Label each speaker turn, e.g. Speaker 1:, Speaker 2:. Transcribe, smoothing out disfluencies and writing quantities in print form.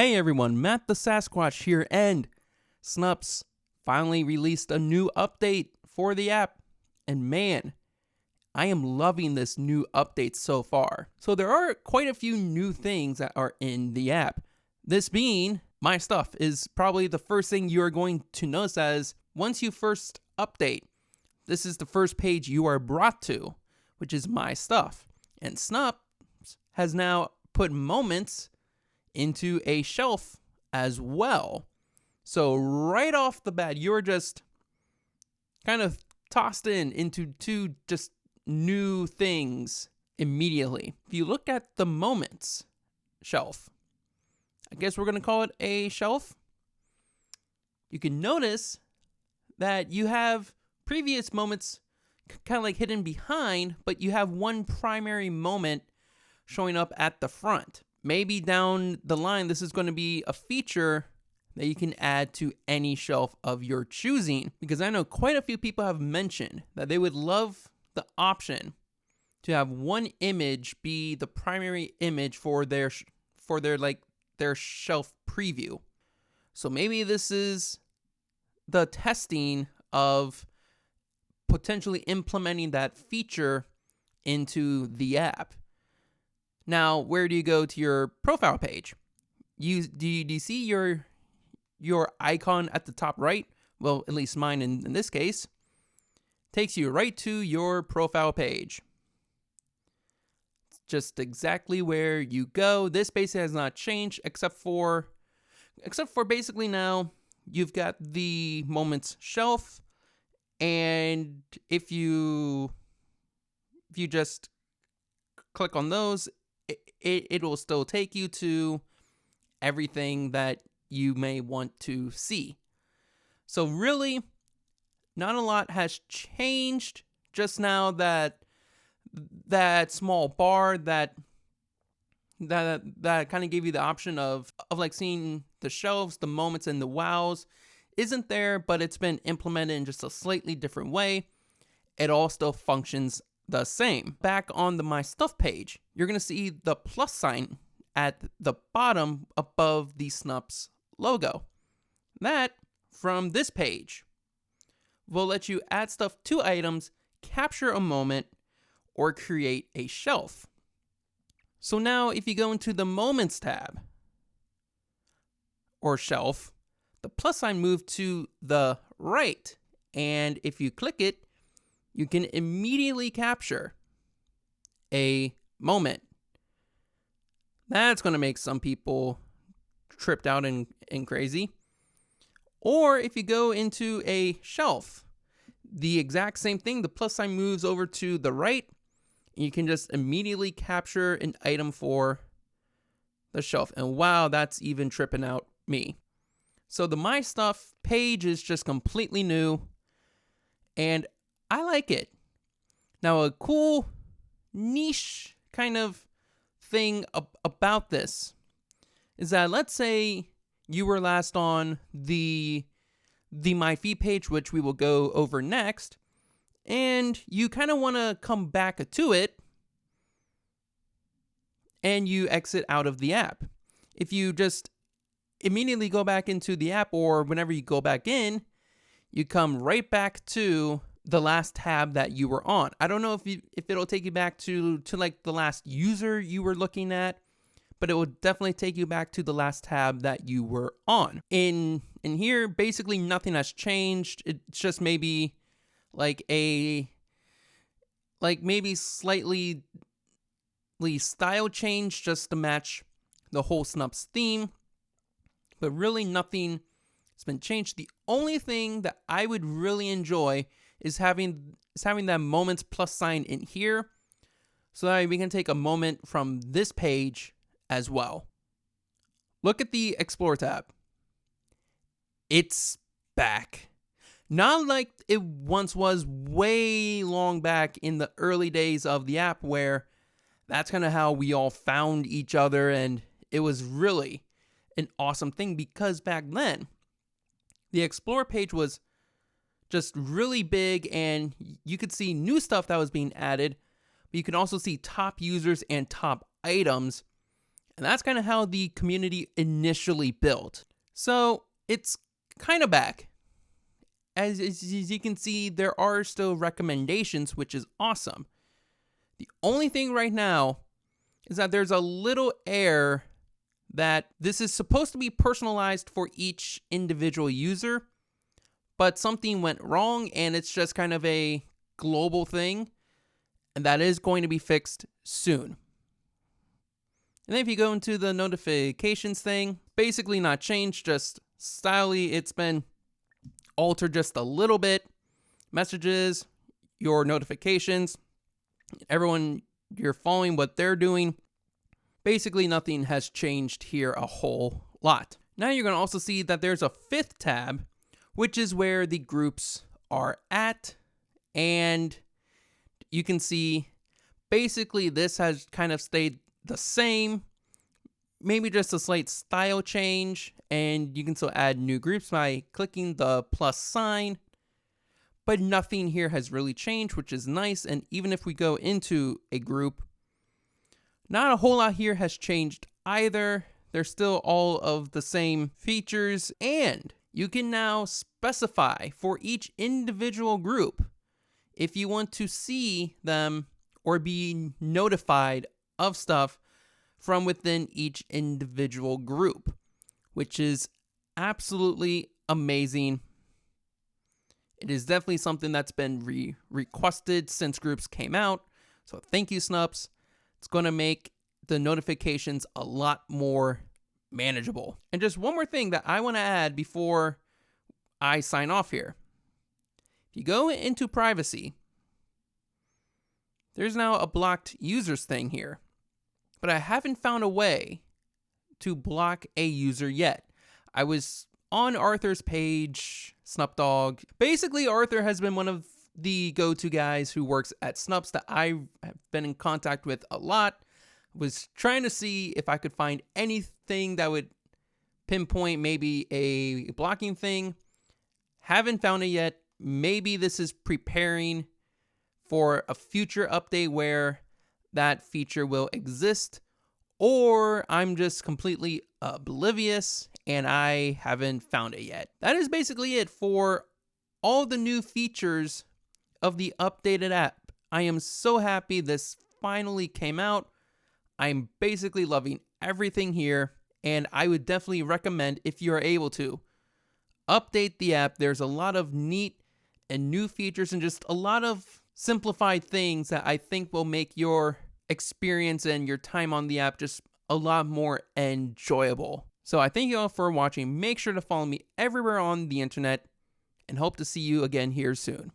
Speaker 1: Hey everyone, Matt the Sasquatch here, and Snupps finally released a new update for the app. And man, I am loving this new update so far. So there are quite a few new things that are in the app. This being, my stuff is probably the first thing you are going to notice, as once you first update, this is the first page you are brought to, which is my stuff. And Snupps has now put moments into a shelf as well. So right off the bat, you're just kind of tossed into two just new things immediately. If you look at the moments shelf, I guess we're going to call it a shelf, you can notice that you have previous moments kind of like hidden behind, but you have one primary moment showing up at the front. Maybe down the line, this is going to be a feature that you can add to any shelf of your choosing, because I know quite a few people have mentioned that they would love the option to have one image be the primary image for their shelf preview. So maybe this is the testing of potentially implementing that feature into the app. Now, where do you go to your profile page? Do you see your icon at the top right? Well, at least mine in this case. Takes you right to your profile page. It's just exactly where you go. This basically has not changed except for basically now you've got the moments shelf, and if you just click on those, it will still take you to everything that you may want to see. So really, not a lot has changed. Just now that small bar that kind of gave you the option of like seeing the shelves, the moments, and the wows isn't there, but it's been implemented in just a slightly different way. It all still functions the same. Back on the My Stuff page, you're going to see the plus sign at the bottom above the Snupps logo. That, from this page, will let you add stuff to items, capture a moment, or create a shelf. So now if you go into the Moments tab or shelf, the plus sign moved to the right, and if you click it, you can immediately capture a moment. That's going to make some people tripped out and crazy. Or if you go into a shelf, the exact same thing, the plus sign moves over to the right, and you can just immediately capture an item for the shelf. And wow, that's even tripping out me. So the My Stuff page is just completely new, and I like it. Now, a cool niche kind of thing about this is that, let's say you were last on the My Feed page, which we will go over next, and you kind of want to come back to it, and you exit out of the app. If you just immediately go back into the app, or whenever you go back in, you come right back to the last tab that you were on. I don't know if it'll take you back to like the last user you were looking at, but it will definitely take you back to the last tab that you were on. In here, basically nothing has changed. It's just maybe like maybe slightly style change just to match the whole Snupps theme, but really nothing has been changed. The only thing that I would really enjoy is having that moments plus sign in here, so that we can take a moment from this page as well. Look at the Explore tab. It's back. Not like it once was way long back in the early days of the app, where that's kind of how we all found each other, and it was really an awesome thing, because back then the Explore page was just really big, and you could see new stuff that was being added, but you can also see top users and top items. And that's kind of how the community initially built. So it's kind of back. As you can see, there are still recommendations, which is awesome. The only thing right now is that there's a little error that this is supposed to be personalized for each individual user, but something went wrong and it's just kind of a global thing, and that is going to be fixed soon. And then if you go into the notifications thing, basically not changed, just stylely it's been altered just a little bit. Messages, your notifications, everyone, you're following what they're doing. Basically nothing has changed here a whole lot. Now you're going to also see that there's a 5th tab, which is where the groups are at. And you can see basically this has kind of stayed the same, maybe just a slight style change, and you can still add new groups by clicking the plus sign, but nothing here has really changed, which is nice. And even if we go into a group, not a whole lot here has changed either. There's still all of the same features, and you can now specify for each individual group if you want to see them or be notified of stuff from within each individual group, which is absolutely amazing. It is definitely something that's been requested since groups came out. So thank you, Snupps. It's going to make the notifications a lot more manageable. And just one more thing that I want to add before I sign off here. If you go into privacy, there's now a blocked users thing here. But I haven't found a way to block a user yet. I was on Arthur's page, Snupdog. Basically, Arthur has been one of the go-to guys who works at Snupps that I have been in contact with a lot. Was trying to see if I could find anything that would pinpoint maybe a blocking thing. Haven't found it yet. Maybe this is preparing for a future update where that feature will exist, or I'm just completely oblivious and I haven't found it yet. That is basically it for all the new features of the updated app. I am so happy this finally came out. I'm basically loving everything here, and I would definitely recommend, if you are able to, update the app. There's a lot of neat and new features and just a lot of simplified things that I think will make your experience and your time on the app just a lot more enjoyable. So I thank you all for watching. Make sure to follow me everywhere on the internet and hope to see you again here soon.